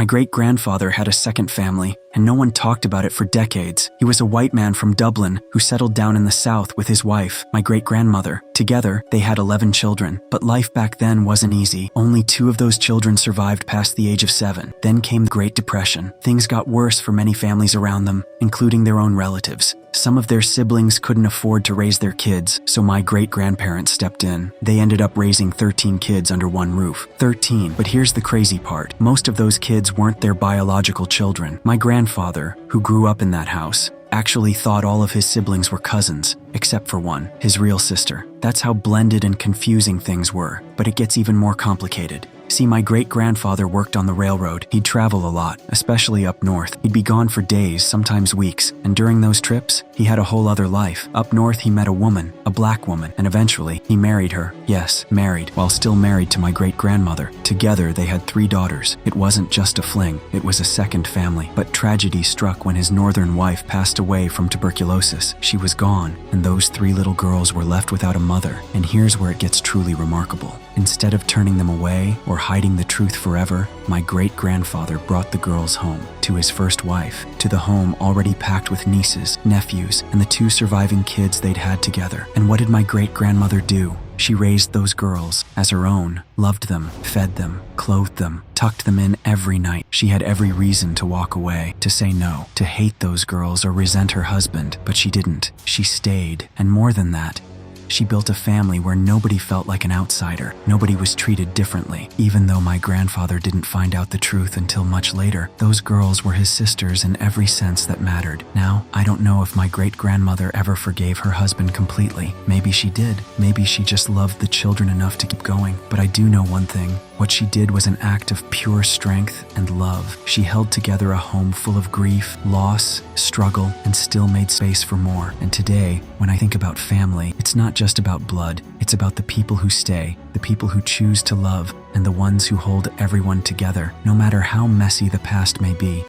My great-grandfather had a second family, and no one talked about it for decades. He was a white man from Dublin who settled down in the south with his wife, my great-grandmother. Together, they had 11 children, but life back then wasn't easy. Only 2 of those children survived past the age of 7. Then came the Great Depression. Things got worse for many families around them, including their own relatives. Some of their siblings couldn't afford to raise their kids, so my great-grandparents stepped in. They ended up raising 13 kids under one roof. 13, but here's the crazy part. Most of those kids weren't their biological children. My grandfather, who grew up in that house, actually thought all of his siblings were cousins, except for one, his real sister. That's how blended and confusing things were, but it gets even more complicated. See, my great-grandfather worked on the railroad. He'd travel a lot, especially up north. He'd be gone for days, sometimes weeks, and during those trips, he had a whole other life. Up north, he met a woman, a black woman, and eventually, he married her. Yes, married, while still married to my great-grandmother. Together, they had 3 daughters. It wasn't just a fling, it was a second family. But tragedy struck when his northern wife passed away from tuberculosis. She was gone, and those 3 little girls were left without a mother. And here's where it gets truly remarkable. Instead of turning them away or hiding the truth forever, my great-grandfather brought the girls home, to his first wife, to the home already packed with nieces, nephews, and the 2 surviving kids they'd had together. And what did my great-grandmother do? She raised those girls as her own, loved them, fed them, clothed them, tucked them in every night. She had every reason to walk away, to say no, to hate those girls or resent her husband, but she didn't. She stayed, and more than that, she built a family where nobody felt like an outsider. Nobody was treated differently. Even though my grandfather didn't find out the truth until much later, those girls were his sisters in every sense that mattered. Now, I don't know if my great-grandmother ever forgave her husband completely. Maybe she did. Maybe she just loved the children enough to keep going. But I do know one thing. What she did was an act of pure strength and love. She held together a home full of grief, loss, struggle, and still made space for more. And today, when I think about family, it's not just about blood. It's about the people who stay, the people who choose to love, and the ones who hold everyone together, no matter how messy the past may be.